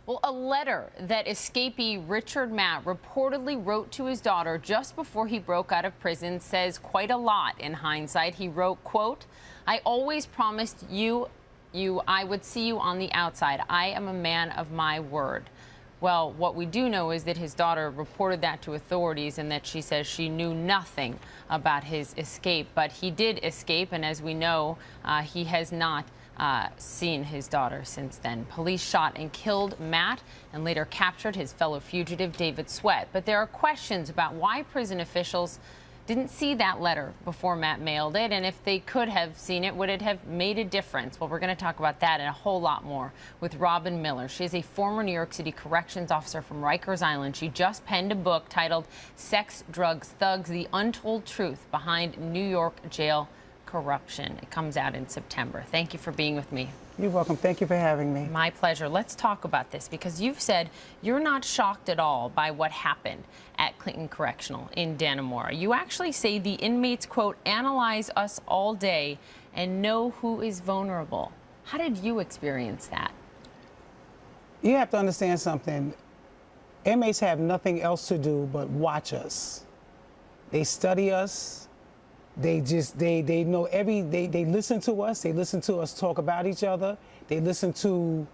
Well, a letter that escapee Richard Matt reportedly wrote to his daughter just before he broke out of prison says quite a lot in hindsight. He wrote, quote, "I always promised you I would see you on the outside. I am a man of my word." Well, what we do know is that his daughter reported that to authorities and that she says she knew nothing about his escape. But he did escape, and as we know, he has not seen his daughter since then. Police shot and killed Matt and later captured his fellow fugitive, David Sweat. But there are questions about why prison officials didn't see that letter before Matt mailed it, and if they could have seen it, would it have made a difference? Well, we're going to talk about that and a whole lot more with Robin Miller. She is a former New York City corrections officer from Rikers Island. She just penned a book titled Sex, Drugs, Thugs, The Untold Truth Behind New York Jail Corruption. It comes out in September. Thank you for being with me. You're welcome. Thank you for having me. My pleasure. Let's talk about this because you've said you're not shocked at all by what happened at Clinton Correctional in Dannemora. You actually say the inmates, quote, analyze us all day and know who is vulnerable. How did you experience that? You have to understand something. Inmates have nothing else to do but watch us. They study us. They know they listen to us. They listen to us talk about each other. They listen to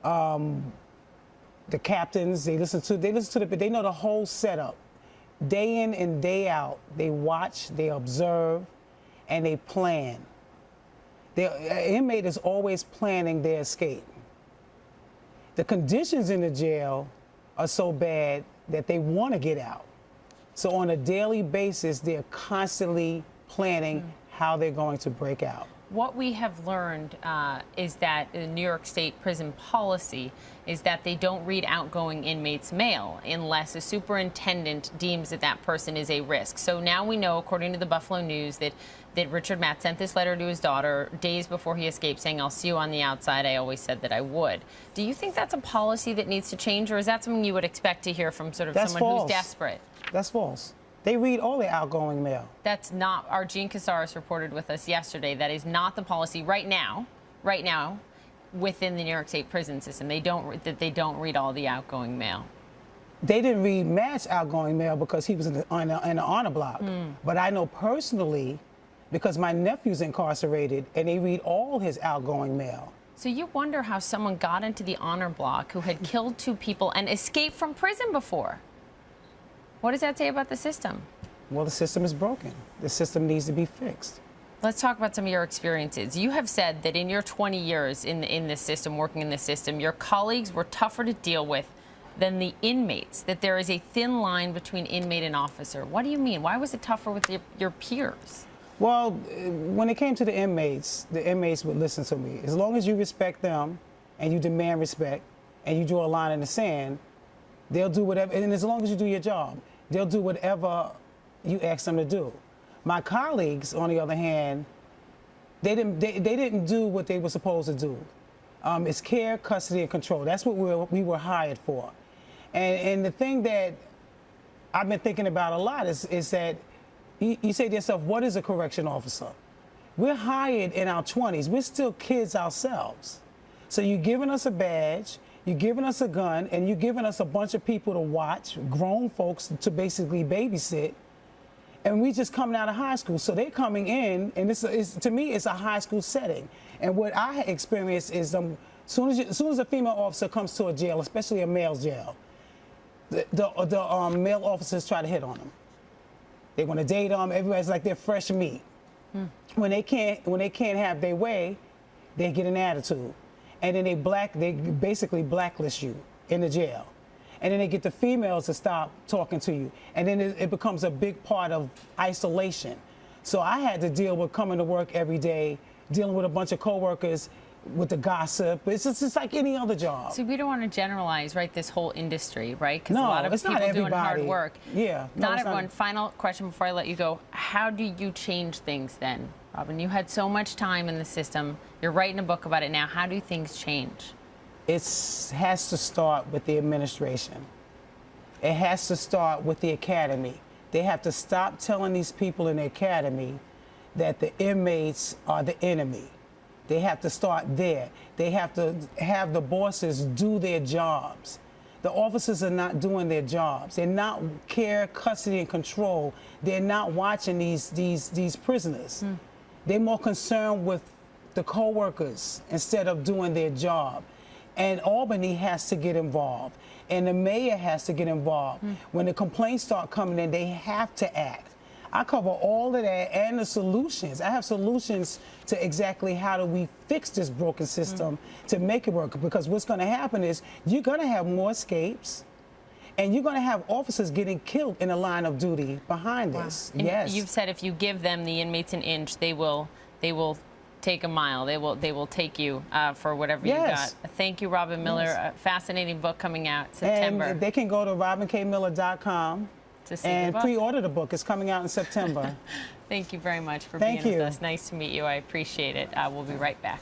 the captains. They know the whole setup. Day in and day out, they watch, they observe, and they plan. An inmate is always planning their escape. The conditions in the jail are so bad that they want to get out. So on a daily basis, they're constantly planning how they're going to break out. What we have learned is that the New York State prison policy is that they don't read outgoing inmates' mail unless a superintendent deems that that person is a risk. So now we know, according to the Buffalo News, that Richard Matt sent this letter to his daughter days before he escaped saying, "I'll see you on the outside. I always said that I would." Do you think that's a policy that needs to change, or is that something you would expect to hear from sort of someone who's desperate? That's false. They read all the outgoing mail. That's not, our Gene Casares reported with us yesterday, that is not the policy right now, within the New York State prison system. They don't read all the outgoing mail. They didn't read Matt's outgoing mail because he was in the honor block. But I know personally, because my nephew's incarcerated, and they read all his outgoing mail. So you wonder how someone got into the honor block who had killed 2 people and escaped from prison before. What does that say about the system? Well, the system is broken. The system needs to be fixed. Let's talk about some of your experiences. You have said that in your 20 years in this system, working in this system, your colleagues were tougher to deal with than the inmates, that there is a thin line between inmate and officer. What do you mean? Why was it tougher with your peers? Well, when it came to the inmates would listen to me. As long as you respect them and you demand respect and you draw a line in the sand, they'll do whatever, and as long as you do your job, they'll do whatever you ask them to do. My colleagues, on the other hand, they didn't do what they were supposed to do. It's care, custody, and control. That's what we were hired for. And the thing that I've been thinking about a lot is that you say to yourself, what is a correction officer? We're hired in our 20s. We're still kids ourselves. So you're giving us a badge, you're giving us a gun, and you're giving us a bunch of people to watch, grown folks to basically babysit, and we just coming out of high school. So they're coming in, and to me, it's a high school setting. And what I experienced is soon as a female officer comes to a jail, especially a male jail, the male officers try to hit on them. They want to date them. Everybody's like they're fresh meat. When they can't have their way, they get an attitude. And then they basically blacklist you in the jail. And then they get the females to stop talking to you. And then it becomes a big part of isolation. So I had to deal with coming to work every day, dealing with a bunch of coworkers, with the gossip. It's just like any other job. See, we don't want to generalize, right, this whole industry, right? Because no, a lot of people doing hard work. Yeah. Not everyone. Final question before I let you go. How do you change things then, Robin? You had so much time in the system. You're writing a book about it now. How do things change? It has to start with the administration. It has to start with the academy. They have to stop telling these people in the academy that the inmates are the enemy. They have to start there. They have to have the bosses do their jobs. The officers are not doing their jobs. They're not care, custody, and control. They're not watching these prisoners. They're more concerned with the co-workers instead of doing their job. And Albany has to get involved. And the mayor has to get involved. When the complaints start coming in, they have to act. I cover all of that and the solutions. I have solutions to exactly how do we fix this broken system to make it work. Because what's going to happen is you're going to have more escapes, and you're going to have officers getting killed in the line of duty behind this. And yes. You've said if you give them, the inmates, an inch, they will take a mile. They will take you for whatever you got. Thank you, Robin Miller. A fascinating book coming out September. And they can go to robinkmiller.com and pre-order the book. It's coming out in September. Thank you very much for being with us. Nice to meet you. I appreciate it. We'll be right back.